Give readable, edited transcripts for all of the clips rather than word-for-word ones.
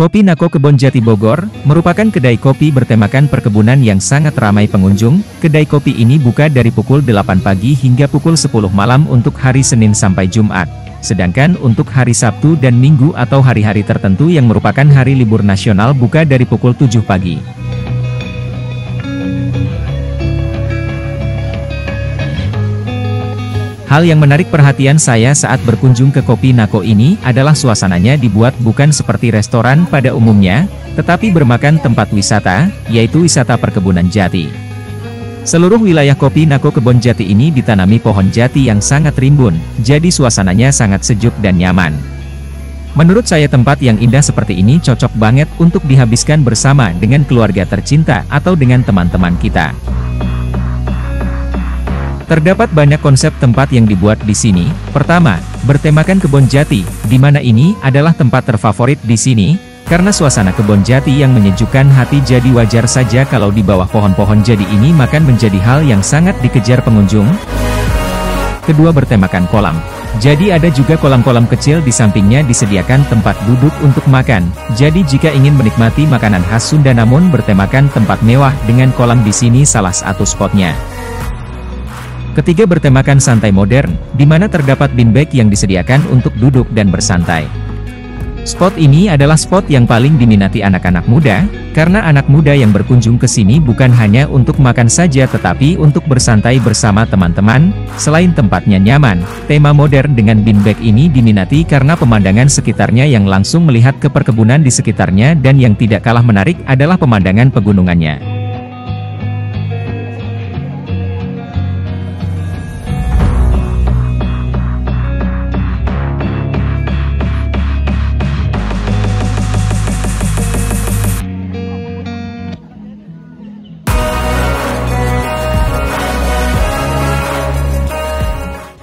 Kopi Nako Kebon Jati Bogor, merupakan kedai kopi bertemakan perkebunan yang sangat ramai pengunjung. Kedai kopi ini buka dari pukul 8 pagi hingga pukul 10 malam untuk hari Senin sampai Jumat. Sedangkan untuk hari Sabtu dan Minggu atau hari-hari tertentu yang merupakan hari libur nasional buka dari pukul 7 pagi. Hal yang menarik perhatian saya saat berkunjung ke Kopi Nako ini adalah suasananya dibuat bukan seperti restoran pada umumnya, tetapi bermakan tempat wisata, yaitu wisata perkebunan jati. Seluruh wilayah Kopi Nako Kebon Jati ini ditanami pohon jati yang sangat rimbun, jadi suasananya sangat sejuk dan nyaman. Menurut saya tempat yang indah seperti ini cocok banget untuk dihabiskan bersama dengan keluarga tercinta atau dengan teman-teman kita. Terdapat banyak konsep tempat yang dibuat di sini. Pertama, bertemakan kebun jati, di mana ini adalah tempat terfavorit di sini, karena suasana kebun jati yang menyejukkan hati, jadi wajar saja kalau di bawah pohon-pohon jati ini makan menjadi hal yang sangat dikejar pengunjung. Kedua, bertemakan kolam. Jadi ada juga kolam-kolam kecil di sampingnya disediakan tempat duduk untuk makan. Jadi jika ingin menikmati makanan khas Sunda namun bertemakan tempat mewah dengan kolam di sini salah satu spotnya. Ketiga, bertemakan santai modern, di mana terdapat beanbag yang disediakan untuk duduk dan bersantai. Spot ini adalah spot yang paling diminati anak-anak muda, karena anak muda yang berkunjung ke sini bukan hanya untuk makan saja tetapi untuk bersantai bersama teman-teman. Selain tempatnya nyaman, tema modern dengan beanbag ini diminati karena pemandangan sekitarnya yang langsung melihat ke perkebunan di sekitarnya, dan yang tidak kalah menarik adalah pemandangan pegunungannya.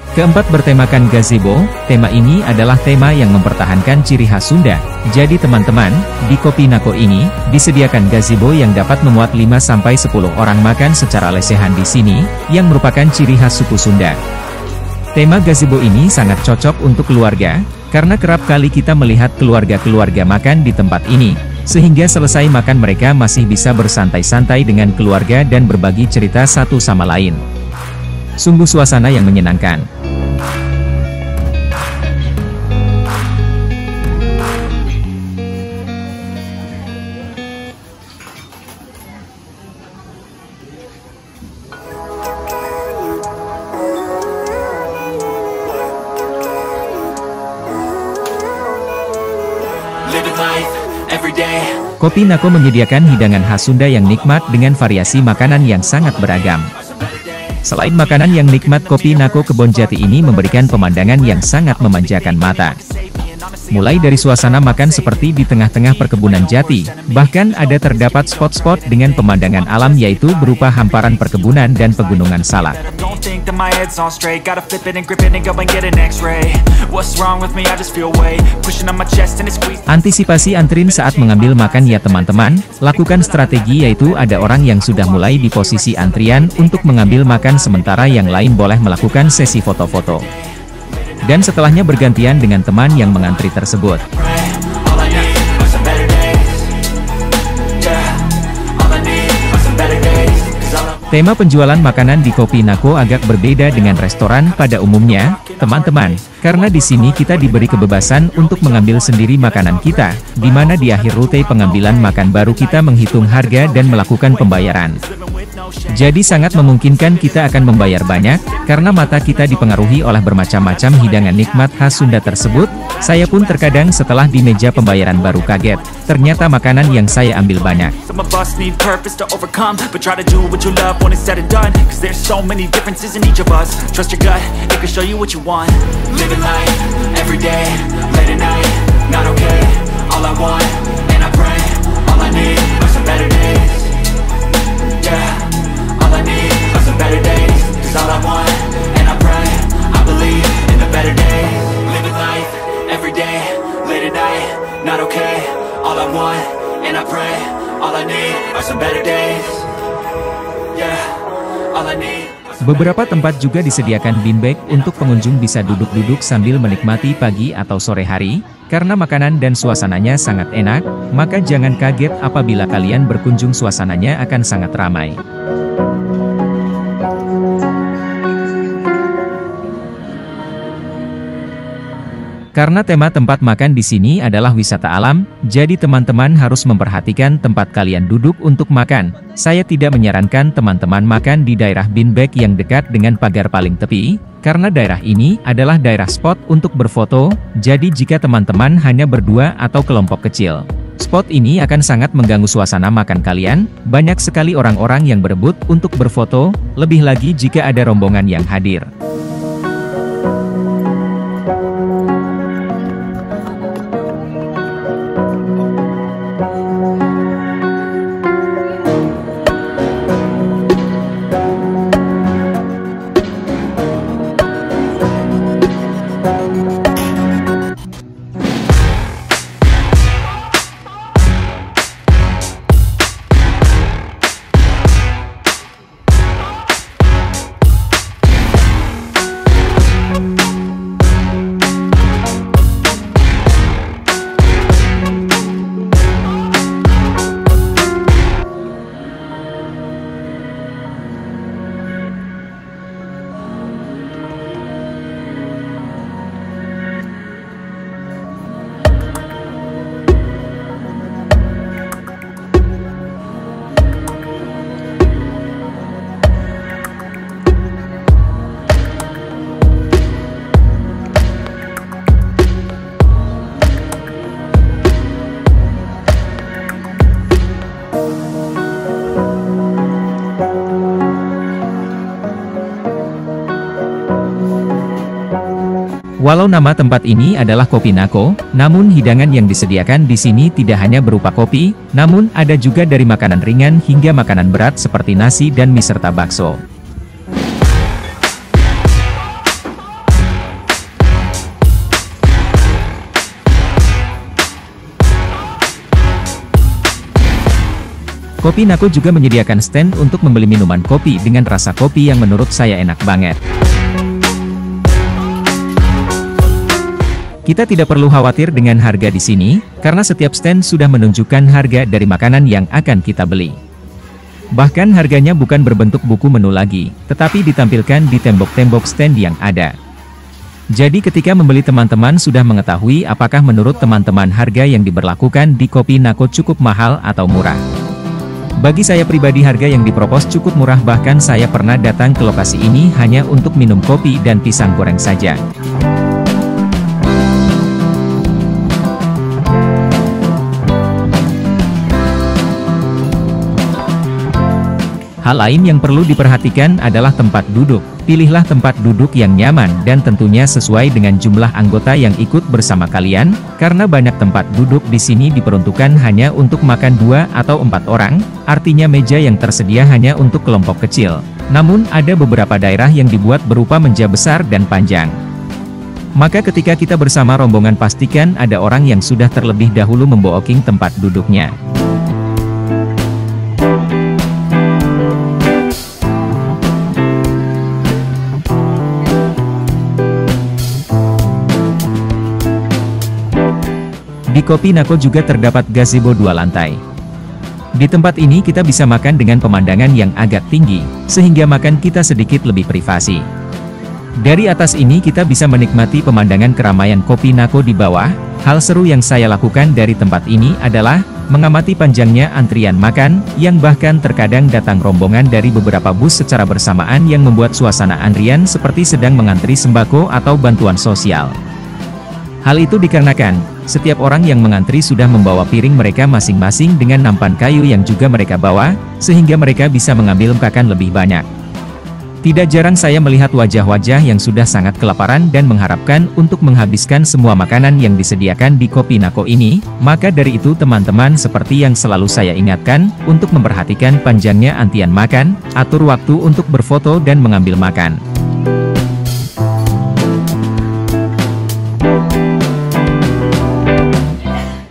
Keempat, bertemakan gazebo. Tema ini adalah tema yang mempertahankan ciri khas Sunda. Jadi teman-teman, di Kopi Nako ini, disediakan gazebo yang dapat memuat 5-10 orang makan secara lesehan di sini, yang merupakan ciri khas suku Sunda. Tema gazebo ini sangat cocok untuk keluarga, karena kerap kali kita melihat keluarga-keluarga makan di tempat ini, sehingga selesai makan mereka masih bisa bersantai-santai dengan keluarga dan berbagi cerita satu sama lain. Sungguh suasana yang menyenangkan. Kopi Nako menyediakan hidangan khas Sunda yang nikmat dengan variasi makanan yang sangat beragam. Selain makanan yang nikmat, Kopi Nako Kebon Jati ini memberikan pemandangan yang sangat memanjakan mata. Mulai dari suasana makan seperti di tengah-tengah perkebunan jati, bahkan ada terdapat spot-spot dengan pemandangan alam yaitu berupa hamparan perkebunan dan pegunungan salak. Antisipasi antrin saat mengambil makan ya teman-teman, lakukan strategi yaitu ada orang yang sudah mulai di posisi antrian untuk mengambil makan sementara yang lain boleh melakukan sesi foto-foto. Dan setelahnya bergantian dengan teman yang mengantri tersebut. Tema penjualan makanan di Kopi Nako agak berbeda dengan restoran pada umumnya, teman-teman, karena di sini kita diberi kebebasan untuk mengambil sendiri makanan kita, di mana di akhir rute pengambilan makan baru kita menghitung harga dan melakukan pembayaran. Jadi sangat memungkinkan kita akan membayar banyak, karena mata kita dipengaruhi oleh bermacam-macam hidangan nikmat khas Sunda tersebut. Saya pun terkadang setelah di meja pembayaran baru kaget, ternyata makanan yang saya ambil banyak. Beberapa tempat juga disediakan beanbag untuk pengunjung bisa duduk-duduk sambil menikmati pagi atau sore hari. Karena makanan dan suasananya sangat enak, maka jangan kaget apabila kalian berkunjung, suasananya akan sangat ramai. Karena tema tempat makan di sini adalah wisata alam, jadi teman-teman harus memperhatikan tempat kalian duduk untuk makan. Saya tidak menyarankan teman-teman makan di daerah beanbag yang dekat dengan pagar paling tepi, karena daerah ini adalah daerah spot untuk berfoto, jadi jika teman-teman hanya berdua atau kelompok kecil, spot ini akan sangat mengganggu suasana makan kalian. Banyak sekali orang-orang yang berebut untuk berfoto, lebih lagi jika ada rombongan yang hadir. Walau nama tempat ini adalah Kopi Nako, namun hidangan yang disediakan di sini tidak hanya berupa kopi, namun ada juga dari makanan ringan hingga makanan berat seperti nasi dan mie serta bakso. Kopi Nako juga menyediakan stand untuk membeli minuman kopi dengan rasa kopi yang menurut saya enak banget. Kita tidak perlu khawatir dengan harga di sini, karena setiap stand sudah menunjukkan harga dari makanan yang akan kita beli. Bahkan harganya bukan berbentuk buku menu lagi, tetapi ditampilkan di tembok-tembok stand yang ada. Jadi ketika membeli, teman-teman sudah mengetahui apakah menurut teman-teman harga yang diberlakukan di Kopi Nako cukup mahal atau murah. Bagi saya pribadi harga yang dipropos cukup murah, bahkan saya pernah datang ke lokasi ini hanya untuk minum kopi dan pisang goreng saja. Hal lain yang perlu diperhatikan adalah tempat duduk. Pilihlah tempat duduk yang nyaman dan tentunya sesuai dengan jumlah anggota yang ikut bersama kalian, karena banyak tempat duduk di sini diperuntukkan hanya untuk makan 2 atau 4 orang, artinya meja yang tersedia hanya untuk kelompok kecil. Namun ada beberapa daerah yang dibuat berupa meja besar dan panjang. Maka ketika kita bersama rombongan, pastikan ada orang yang sudah terlebih dahulu membooking tempat duduknya. Di Kopi Nako juga terdapat gazebo 2 lantai. Di tempat ini kita bisa makan dengan pemandangan yang agak tinggi, sehingga makan kita sedikit lebih privasi. Dari atas ini kita bisa menikmati pemandangan keramaian Kopi Nako di bawah. Hal seru yang saya lakukan dari tempat ini adalah mengamati panjangnya antrian makan, yang bahkan terkadang datang rombongan dari beberapa bus secara bersamaan yang membuat suasana antrian seperti sedang mengantri sembako atau bantuan sosial. Hal itu dikarenakan setiap orang yang mengantri sudah membawa piring mereka masing-masing dengan nampan kayu yang juga mereka bawa, sehingga mereka bisa mengambil makan lebih banyak. Tidak jarang saya melihat wajah-wajah yang sudah sangat kelaparan dan mengharapkan untuk menghabiskan semua makanan yang disediakan di Kopi Nako ini. Maka dari itu teman-teman, seperti yang selalu saya ingatkan, untuk memperhatikan panjangnya antrian makan, atur waktu untuk berfoto dan mengambil makan.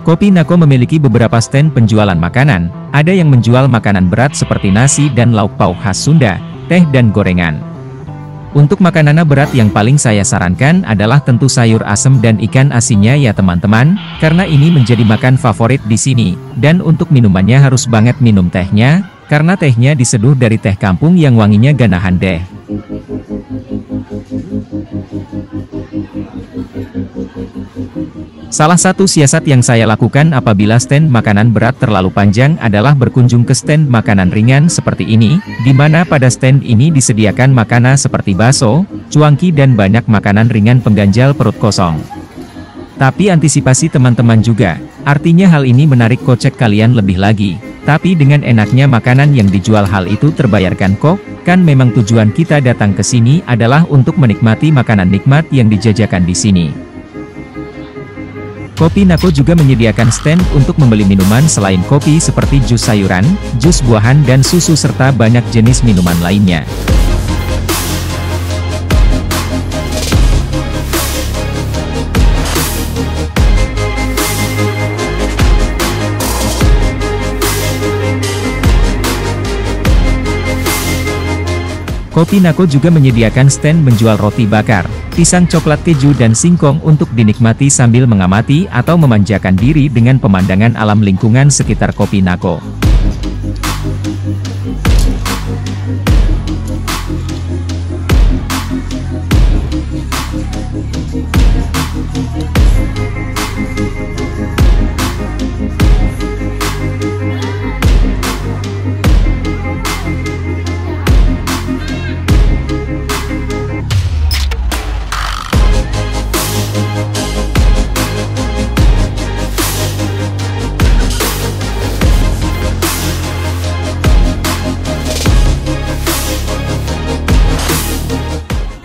Kopi Nako memiliki beberapa stand penjualan makanan. Ada yang menjual makanan berat seperti nasi dan lauk pauk khas Sunda, teh dan gorengan. Untuk makanan berat yang paling saya sarankan adalah tentu sayur asem dan ikan asinnya ya teman-teman, karena ini menjadi makan favorit di sini. Dan untuk minumannya harus banget minum tehnya, karena tehnya diseduh dari teh kampung yang wanginya ganahan deh. Salah satu siasat yang saya lakukan apabila stand makanan berat terlalu panjang adalah berkunjung ke stand makanan ringan seperti ini, di mana pada stand ini disediakan makanan seperti bakso, cuangki dan banyak makanan ringan pengganjal perut kosong. Tapi antisipasi teman-teman juga, artinya hal ini menarik kocek kalian lebih lagi. Tapi dengan enaknya makanan yang dijual hal itu terbayarkan kok, kan memang tujuan kita datang ke sini adalah untuk menikmati makanan nikmat yang dijajakan di sini. Kopi Nako juga menyediakan stand untuk membeli minuman selain kopi seperti jus sayuran, jus buahan dan susu serta banyak jenis minuman lainnya. Kopi Nako juga menyediakan stand menjual roti bakar, pisang coklat keju dan singkong untuk dinikmati sambil mengamati atau memanjakan diri dengan pemandangan alam lingkungan sekitar Kopi Nako.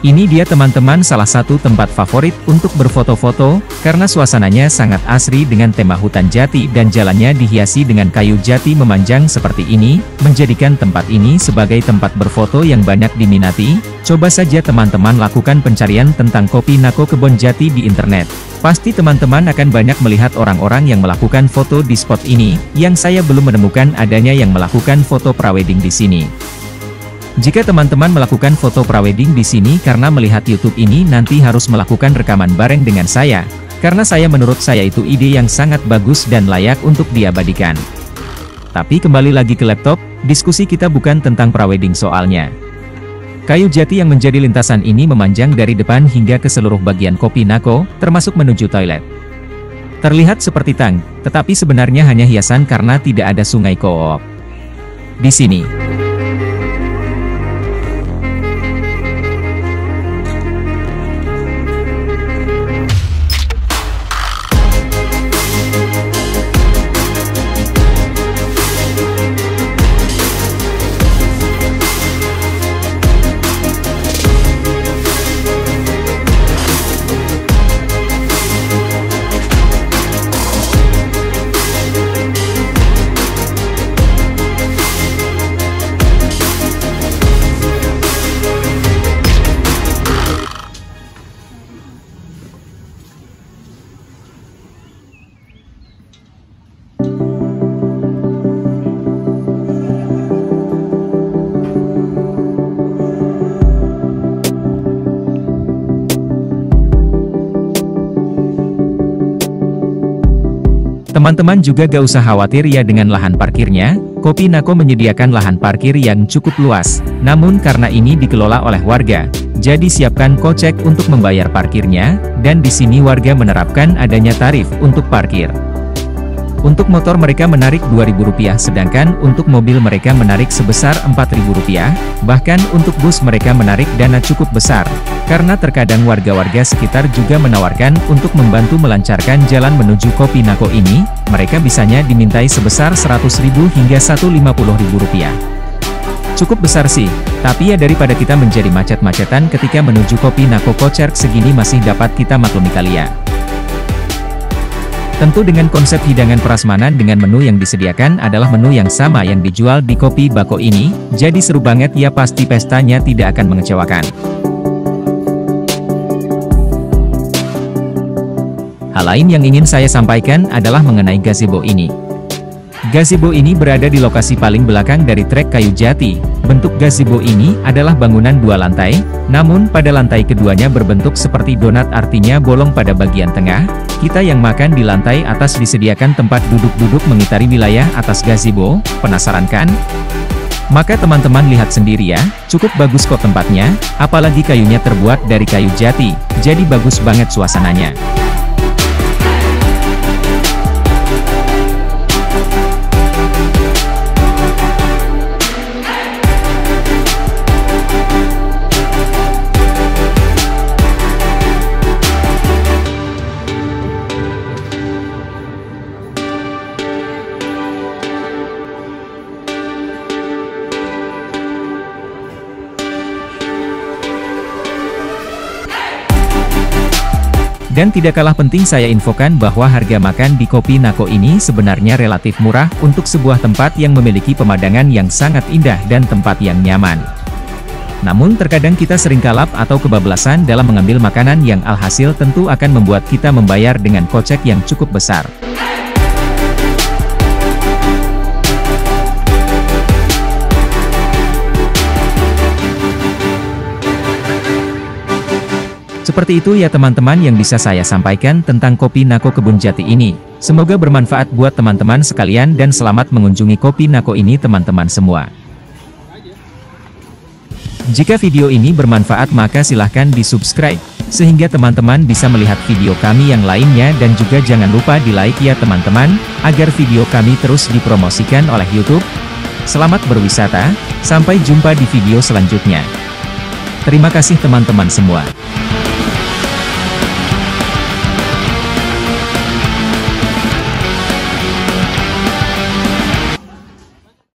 Ini dia teman-teman salah satu tempat favorit untuk berfoto-foto, karena suasananya sangat asri dengan tema hutan jati dan jalannya dihiasi dengan kayu jati memanjang seperti ini, menjadikan tempat ini sebagai tempat berfoto yang banyak diminati. Coba saja teman-teman lakukan pencarian tentang Kopi Nako Kebon Jati di internet. Pasti teman-teman akan banyak melihat orang-orang yang melakukan foto di spot ini, yang saya belum menemukan adanya yang melakukan foto prawedding di sini. Jika teman-teman melakukan foto prawedding di sini karena melihat YouTube ini nanti harus melakukan rekaman bareng dengan saya, karena menurut saya itu ide yang sangat bagus dan layak untuk diabadikan. Tapi kembali lagi ke laptop, diskusi kita bukan tentang prawedding soalnya. Kayu jati yang menjadi lintasan ini memanjang dari depan hingga ke seluruh bagian Kopi Nako, termasuk menuju toilet. Terlihat seperti tang, tetapi sebenarnya hanya hiasan karena tidak ada sungai koop di sini. Teman-teman juga gak usah khawatir ya dengan lahan parkirnya, Kopi Nako menyediakan lahan parkir yang cukup luas, namun karena ini dikelola oleh warga, jadi siapkan kocek untuk membayar parkirnya, dan di sini warga menerapkan adanya tarif untuk parkir. Untuk motor mereka menarik Rp2.000, sedangkan untuk mobil mereka menarik sebesar Rp4.000, bahkan untuk bus mereka menarik dana cukup besar, karena terkadang warga-warga sekitar juga menawarkan untuk membantu melancarkan jalan menuju Kopi Nako ini, mereka bisanya dimintai sebesar Rp100.000 hingga Rp150.000. Cukup besar sih, tapi ya daripada kita menjadi macet-macetan ketika menuju Kopi Nako kocer segini masih dapat kita maklumi kali ya. Tentu dengan konsep hidangan prasmanan dengan menu yang disediakan adalah menu yang sama yang dijual di Kopi Bako ini, jadi seru banget ya, pasti pestanya tidak akan mengecewakan. Hal lain yang ingin saya sampaikan adalah mengenai gazebo ini. Gazebo ini berada di lokasi paling belakang dari trek kayu jati. Bentuk gazebo ini adalah bangunan 2 lantai, namun pada lantai keduanya berbentuk seperti donat, artinya bolong pada bagian tengah. Kita yang makan di lantai atas disediakan tempat duduk-duduk mengitari wilayah atas gazebo. Penasaran kan? Maka teman-teman lihat sendiri ya, cukup bagus kok tempatnya, apalagi kayunya terbuat dari kayu jati, jadi bagus banget suasananya. Dan tidak kalah penting saya infokan bahwa harga makan di Kopi Nako ini sebenarnya relatif murah untuk sebuah tempat yang memiliki pemandangan yang sangat indah dan tempat yang nyaman. Namun terkadang kita sering kalap atau kebablasan dalam mengambil makanan yang alhasil tentu akan membuat kita membayar dengan kocek yang cukup besar. Seperti itu ya teman-teman yang bisa saya sampaikan tentang Kopi Nako Kebun Jati ini. Semoga bermanfaat buat teman-teman sekalian dan selamat mengunjungi Kopi Nako ini teman-teman semua. Jika video ini bermanfaat maka silahkan di-subscribe, sehingga teman-teman bisa melihat video kami yang lainnya, dan juga jangan lupa di-like ya teman-teman, agar video kami terus dipromosikan oleh YouTube. Selamat berwisata, sampai jumpa di video selanjutnya. Terima kasih teman-teman semua.